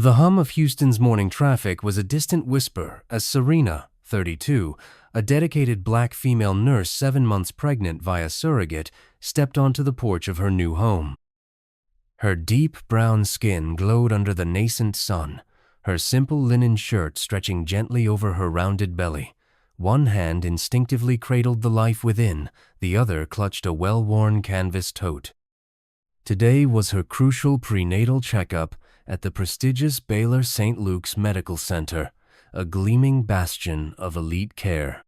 The hum of Houston's morning traffic was a distant whisper as Serena, 32, a dedicated black female nurse 7 months pregnant via surrogate, stepped onto the porch of her new home. Her deep brown skin glowed under the nascent sun, her simple linen shirt stretching gently over her rounded belly. One hand instinctively cradled the life within, the other clutched a well-worn canvas tote. Today was her crucial prenatal checkup at the prestigious Baylor St. Luke's Medical Center, a gleaming bastion of elite care.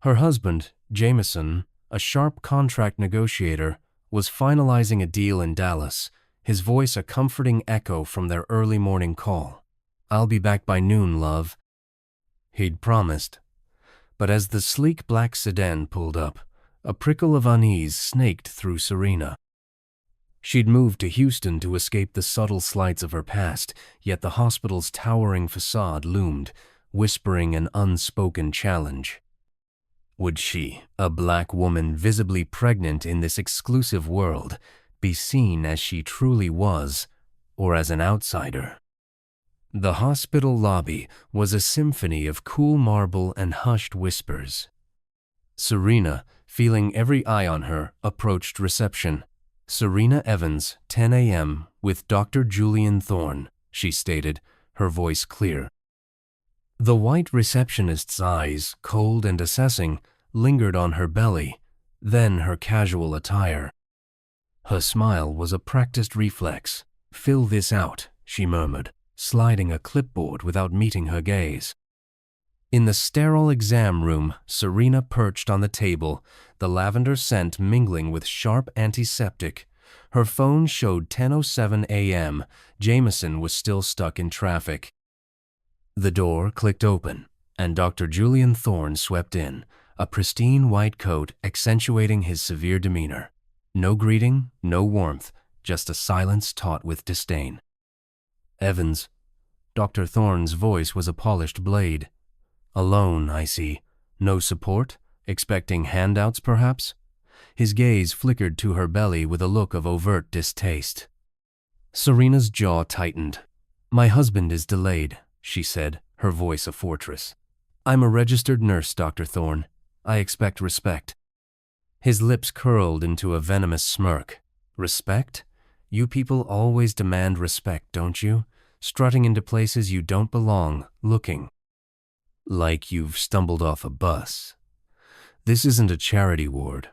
Her husband, Jameson, a sharp contract negotiator, was finalizing a deal in Dallas, his voice a comforting echo from their early morning call. "I'll be back by noon, love," he'd promised. But as the sleek black sedan pulled up, a prickle of unease snaked through Serena. She'd moved to Houston to escape the subtle slights of her past, yet the hospital's towering facade loomed, whispering an unspoken challenge. Would she, a black woman visibly pregnant in this exclusive world, be seen as she truly was, or as an outsider? The hospital lobby was a symphony of cool marble and hushed whispers. Serena, feeling every eye on her, approached reception. "Serena Evans, 10 a.m., with Dr. Julian Thorne," she stated, her voice clear. The white receptionist's eyes, cold and assessing, lingered on her belly, then her casual attire. Her smile was a practiced reflex. "Fill this out," she murmured, sliding a clipboard without meeting her gaze. In the sterile exam room, Serena perched on the table, the lavender scent mingling with sharp antiseptic. Her phone showed 10:07 a.m. Jameson was still stuck in traffic. The door clicked open, and Dr. Julian Thorne swept in, a pristine white coat accentuating his severe demeanor. No greeting, no warmth, just a silence taut with disdain. "Evans." Dr. Thorne's voice was a polished blade. "Alone, I see. No support? Expecting handouts, perhaps?" His gaze flickered to her belly with a look of overt distaste. Serena's jaw tightened. "My husband is delayed," she said, her voice a fortress. "I'm a registered nurse, Dr. Thorne. I expect respect." His lips curled into a venomous smirk. "Respect? You people always demand respect, don't you? Strutting into places you don't belong, looking like you've stumbled off a bus. This isn't a charity ward."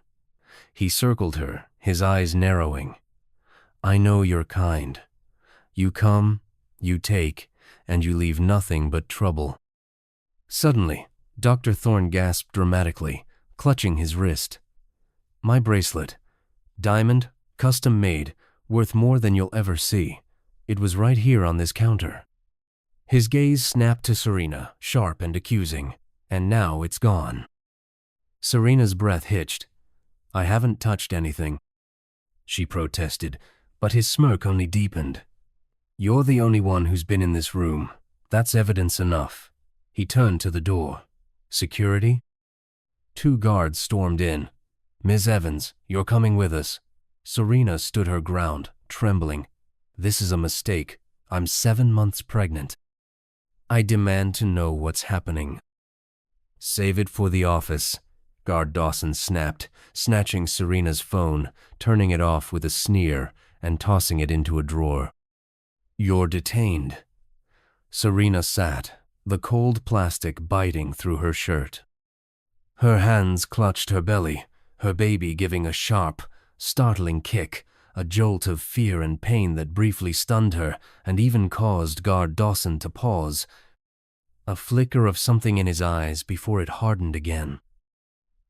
He circled her, his eyes narrowing. "I know your kind. You come, you take, and you leave nothing but trouble." Suddenly, Dr. Thorne gasped dramatically, clutching his wrist. "My bracelet. Diamond, custom made, worth more than you'll ever see. It was right here on this counter." His gaze snapped to Serena, sharp and accusing, "And now it's gone." Serena's breath hitched. "I haven't touched anything," she protested, but his smirk only deepened. "You're the only one who's been in this room. That's evidence enough." He turned to the door. "Security?" 2 guards stormed in. "Ms. Evans, you're coming with us." Serena stood her ground, trembling. "This is a mistake. I'm 7 months pregnant. I demand to know what's happening." "Save it for the office," Guard Dawson snapped, snatching Serena's phone, turning it off with a sneer, and tossing it into a drawer. "You're detained." Serena sat, the cold plastic biting through her shirt. Her hands clutched her belly, her baby giving a sharp, startling kick, a jolt of fear and pain that briefly stunned her and even caused Guard Dawson to pause. A flicker of something in his eyes before it hardened again.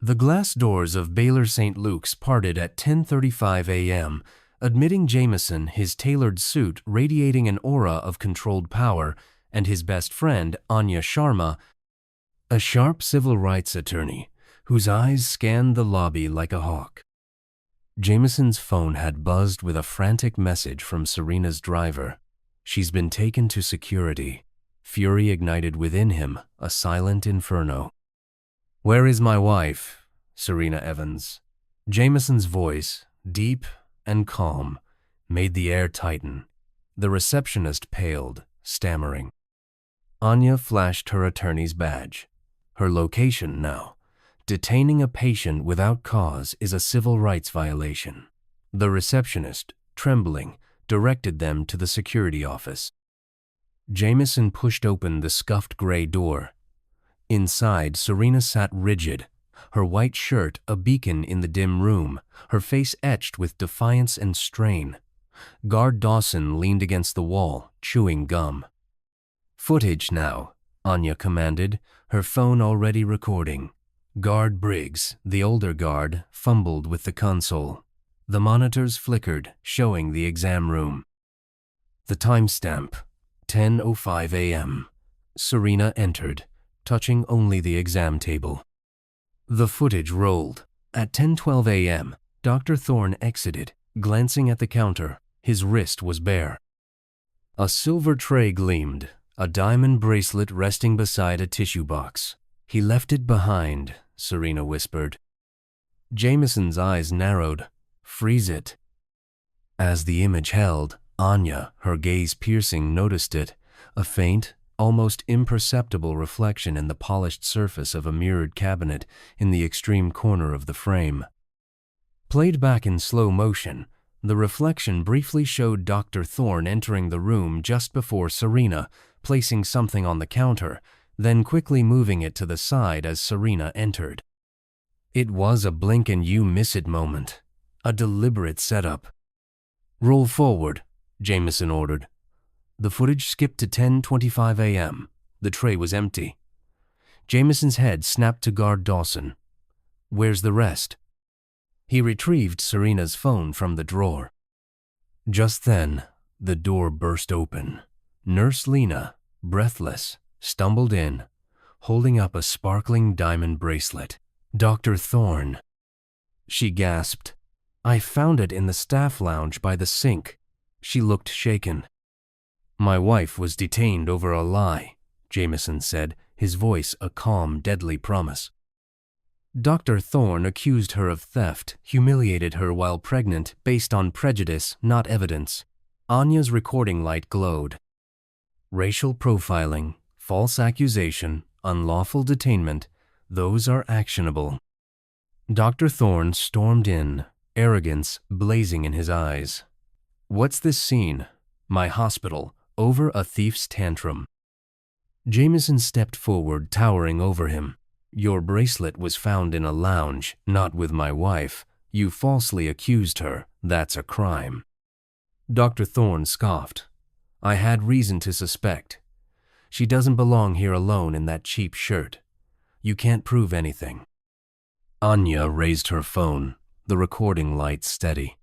The glass doors of Baylor St. Luke's parted at 10:35 a.m., admitting Jameson, his tailored suit radiating an aura of controlled power, and his best friend, Anya Sharma, a sharp civil rights attorney, whose eyes scanned the lobby like a hawk. Jameson's phone had buzzed with a frantic message from Serena's driver. "She's been taken to security." Fury ignited within him, a silent inferno. "Where is my wife, Serena Evans?" Jameson's voice, deep and calm, made the air tighten. The receptionist paled, stammering. Anya flashed her attorney's badge. Her location now. Detaining a patient without cause is a civil rights violation. The receptionist, trembling, directed them to the security office. Jameson pushed open the scuffed gray door. Inside, Serena sat rigid, her white shirt a beacon in the dim room, her face etched with defiance and strain. Guard Dawson leaned against the wall, chewing gum. "Footage now," Anya commanded, her phone already recording. Guard Briggs, the older guard, fumbled with the console. The monitors flickered, showing the exam room. The timestamp, 10:05 a.m. Serena entered, touching only the exam table. The footage rolled. At 10:12 a.m., Dr. Thorne exited, glancing at the counter. His wrist was bare. A silver tray gleamed, a diamond bracelet resting beside a tissue box. "He left it behind," Serena whispered. Jameson's eyes narrowed. "Freeze it." As the image held, Anya, her gaze piercing, noticed it, a faint, almost imperceptible reflection in the polished surface of a mirrored cabinet in the extreme corner of the frame. Played back in slow motion, the reflection briefly showed Dr. Thorne entering the room just before Serena, placing something on the counter, then quickly moving it to the side as Serena entered. It was a blink-and-you-miss-it moment, a deliberate setup. "Roll forward," Jameson ordered. The footage skipped to 10:25 a.m. The tray was empty. Jameson's head snapped to Guard Dawson. "Where's the rest?" He retrieved Serena's phone from the drawer. Just then, the door burst open. Nurse Lena, breathless, stumbled in, holding up a sparkling diamond bracelet. "Dr. Thorne," she gasped. "I found it in the staff lounge by the sink." She looked shaken. "My wife was detained over a lie," Jameson said, his voice a calm, deadly promise. Dr. Thorne accused her of theft, humiliated her while pregnant based on prejudice, not evidence. Anya's recording light glowed. Racial profiling, false accusation, unlawful detainment, those are actionable. Dr. Thorne stormed in, arrogance blazing in his eyes. "What's this scene? My hospital, over a thief's tantrum." Jameson stepped forward, towering over him. "Your bracelet was found in a lounge, not with my wife. You falsely accused her. That's a crime." Dr. Thorne scoffed. "I had reason to suspect. She doesn't belong here alone in that cheap shirt. You can't prove anything." Anya raised her phone, the recording light steady.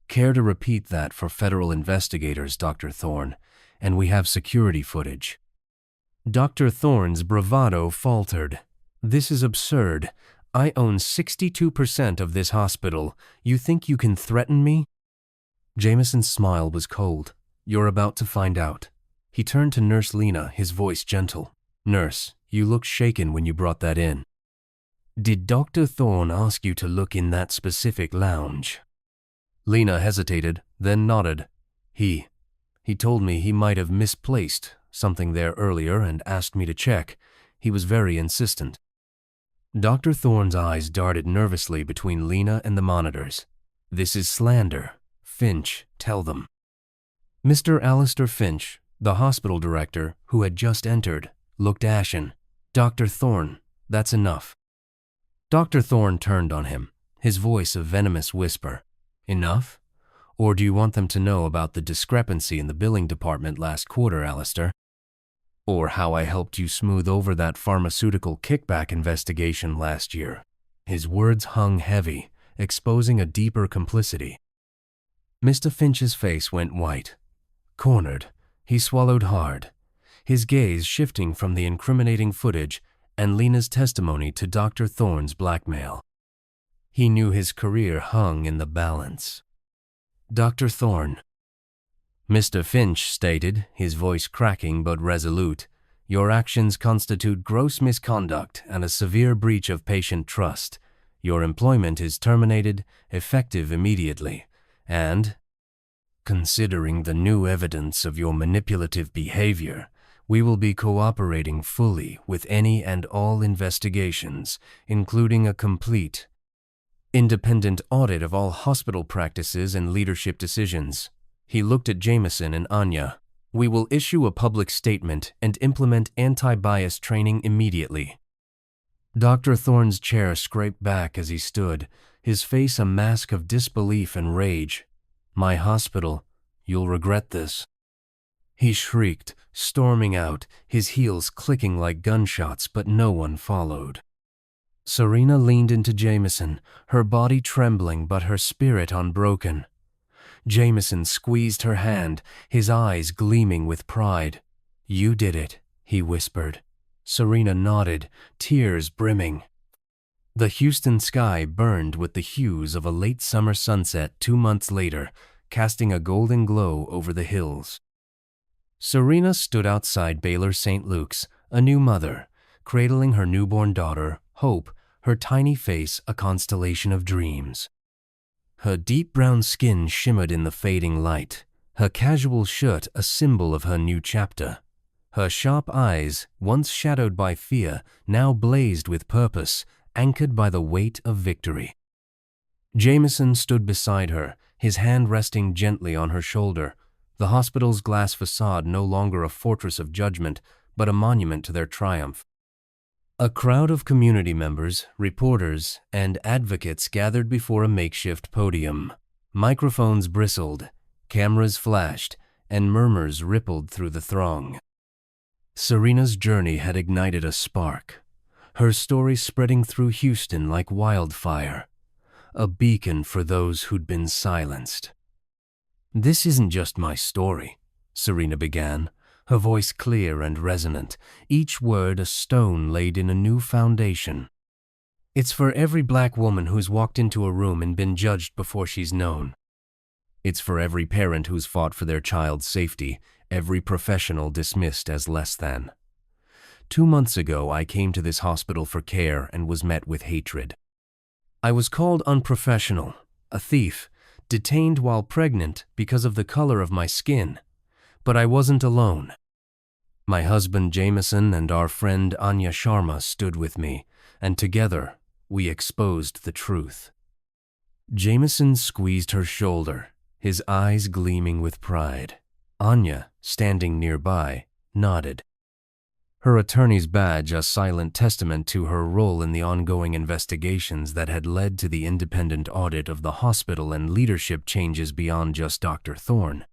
"Care to repeat that for federal investigators, Dr. Thorne, and we have security footage." Dr. Thorne's bravado faltered. "This is absurd. I own 62% of this hospital. You think you can threaten me?" Jameson's smile was cold. "You're about to find out." He turned to Nurse Lena, his voice gentle. "Nurse, you looked shaken when you brought that in. Did Dr. Thorne ask you to look in that specific lounge?" Lena hesitated, then nodded. He told me he might have misplaced something there earlier and asked me to check. He was very insistent." Dr. Thorne's eyes darted nervously between Lena and the monitors. "This is slander. Finch, tell them." Mr. Alistair Finch, the hospital director, who had just entered, looked ashen. "Dr. Thorne, that's enough." Dr. Thorne turned on him, his voice a venomous whisper. "Enough? Or do you want them to know about the discrepancy in the billing department last quarter, Alistair? Or how I helped you smooth over that pharmaceutical kickback investigation last year?" His words hung heavy, exposing a deeper complicity. Mr. Finch's face went white. Cornered, he swallowed hard, his gaze shifting from the incriminating footage and Lena's testimony to Dr. Thorne's blackmail. He knew his career hung in the balance. "Dr. Thorne," Mr. Finch stated, his voice cracking but resolute, "your actions constitute gross misconduct and a severe breach of patient trust. Your employment is terminated, effective immediately, and..." Considering the new evidence of your manipulative behavior, we will be cooperating fully with any and all investigations, including a complete, independent audit of all hospital practices and leadership decisions. He looked at Jameson and Anya. We will issue a public statement and implement anti-bias training immediately. Dr. Thorne's chair scraped back as he stood, his face a mask of disbelief and rage. My hospital, you'll regret this. He shrieked, storming out, his heels clicking like gunshots, but no one followed. Serena leaned into Jameson, her body trembling but her spirit unbroken. Jameson squeezed her hand, his eyes gleaming with pride. You did it, he whispered. Serena nodded, tears brimming. The Houston sky burned with the hues of a late summer sunset 2 months later, casting a golden glow over the hills. Serena stood outside Baylor St. Luke's, a new mother, cradling her newborn daughter, Hope, her tiny face a constellation of dreams. Her deep brown skin shimmered in the fading light, her casual shirt a symbol of her new chapter. Her sharp eyes, once shadowed by fear, now blazed with purpose, anchored by the weight of victory. Jameson stood beside her, his hand resting gently on her shoulder, the hospital's glass facade no longer a fortress of judgment, but a monument to their triumph. A crowd of community members, reporters, and advocates gathered before a makeshift podium. Microphones bristled, cameras flashed, and murmurs rippled through the throng. Serena's journey had ignited a spark, her story spreading through Houston like wildfire, a beacon for those who'd been silenced. This isn't just my story, Serena began, her voice clear and resonant, each word a stone laid in a new foundation. It's for every black woman who's walked into a room and been judged before she's known. It's for every parent who's fought for their child's safety, every professional dismissed as less than. 2 months ago, I came to this hospital for care and was met with hatred. I was called unprofessional, a thief, detained while pregnant because of the color of my skin. But I wasn't alone. My husband Jameson and our friend Anya Sharma stood with me, and together we exposed the truth. Jameson squeezed her shoulder, his eyes gleaming with pride. Anya, standing nearby, nodded. Her attorney's badge a silent testament to her role in the ongoing investigations that had led to the independent audit of the hospital and leadership changes beyond just Dr. Thorne.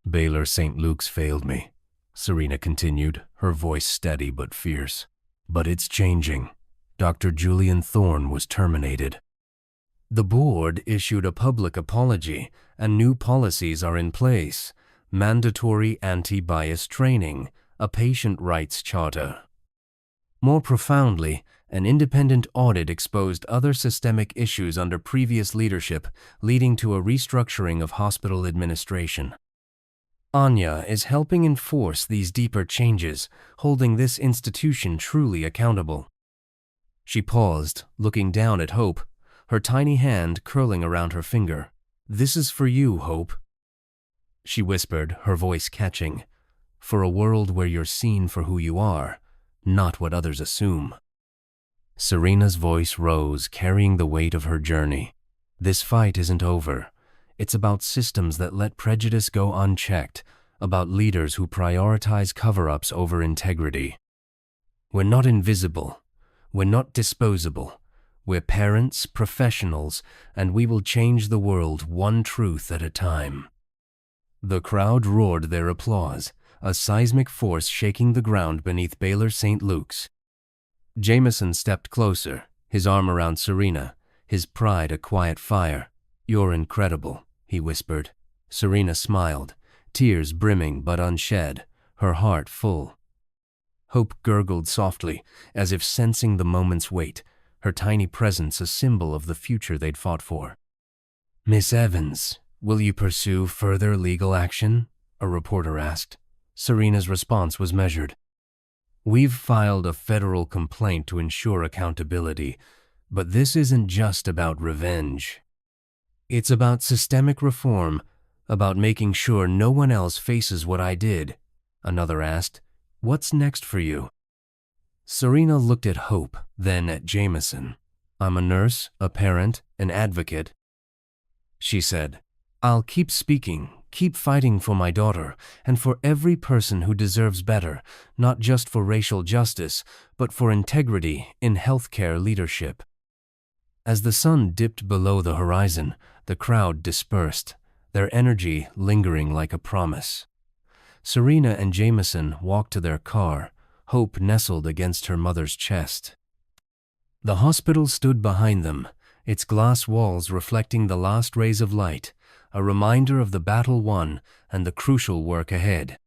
Baylor St. Luke's failed me, Serena continued, her voice steady but fierce. But it's changing. Dr. Julian Thorne was terminated. The board issued a public apology, and new policies are in place. Mandatory anti-bias training, a patient rights charter. More profoundly, an independent audit exposed other systemic issues under previous leadership, leading to a restructuring of hospital administration. Anya is helping enforce these deeper changes, holding this institution truly accountable. She paused, looking down at Hope, her tiny hand curling around her finger. This is for you, Hope. She whispered, her voice catching. For a world where you're seen for who you are, not what others assume. Serena's voice rose, carrying the weight of her journey. This fight isn't over. It's about systems that let prejudice go unchecked, about leaders who prioritize cover-ups over integrity. We're not invisible. We're not disposable. We're parents, professionals, and we will change the world one truth at a time. The crowd roared their applause, a seismic force shaking the ground beneath Baylor St. Luke's. Jameson stepped closer, his arm around Serena, his pride a quiet fire. You're incredible, he whispered. Serena smiled, tears brimming but unshed, her heart full. Hope gurgled softly, as if sensing the moment's weight, her tiny presence a symbol of the future they'd fought for. Miss Evans, will you pursue further legal action? A reporter asked. Serena's response was measured. We've filed a federal complaint to ensure accountability, but this isn't just about revenge. It's about systemic reform, About making sure no one else faces what I did. Another asked, "What's next for you?" Serena looked at Hope, then at Jameson. "I'm a nurse, a parent, an advocate." She said, "I'll keep speaking, keep fighting for my daughter, and for every person who deserves better, not just for racial justice, but for integrity in healthcare leadership." As the sun dipped below the horizon, the crowd dispersed, their energy lingering like a promise. Serena and Jameson walked to their car, Hope nestled against her mother's chest. The hospital stood behind them, its glass walls reflecting the last rays of light, a reminder of the battle won and the crucial work ahead.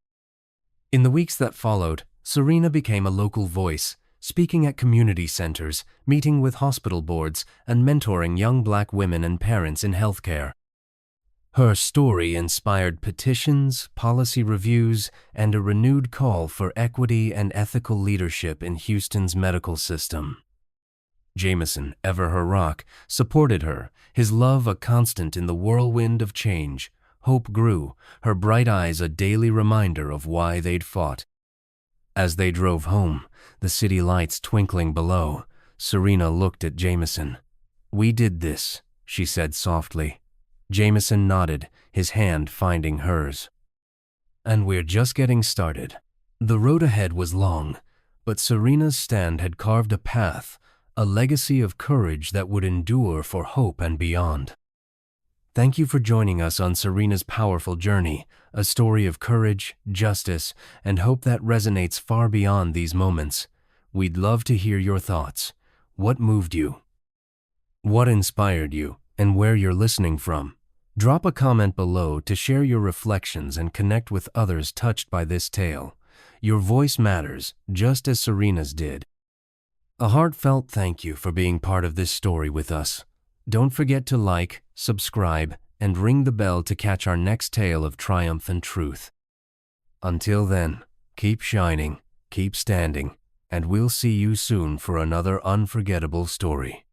In the weeks that followed, Serena became a local voice, speaking at community centers, meeting with hospital boards, and mentoring young Black women and parents in healthcare. Her story inspired petitions, policy reviews, and a renewed call for equity and ethical leadership in Houston's medical system. Jameson, ever her rock, supported her, his love a constant in the whirlwind of change. Hope grew, her bright eyes a daily reminder of why they'd fought. As they drove home, the city lights twinkling below, Serena looked at Jameson. "We did this," she said softly. Jameson nodded, his hand finding hers. "And we're just getting started." The road ahead was long, but Serena's stand had carved a path, a legacy of courage that would endure for Hope and beyond. Thank you for joining us on Serena's powerful journey, a story of courage, justice, and hope that resonates far beyond these moments. We'd love to hear your thoughts. What moved you? What inspired you? And where you're listening from? Drop a comment below to share your reflections and connect with others touched by this tale. Your voice matters, just as Serena's did. A heartfelt thank you for being part of this story with us. Don't forget to like, subscribe, and ring the bell to catch our next tale of triumph and truth. Until then, keep shining, keep standing, and we'll see you soon for another unforgettable story.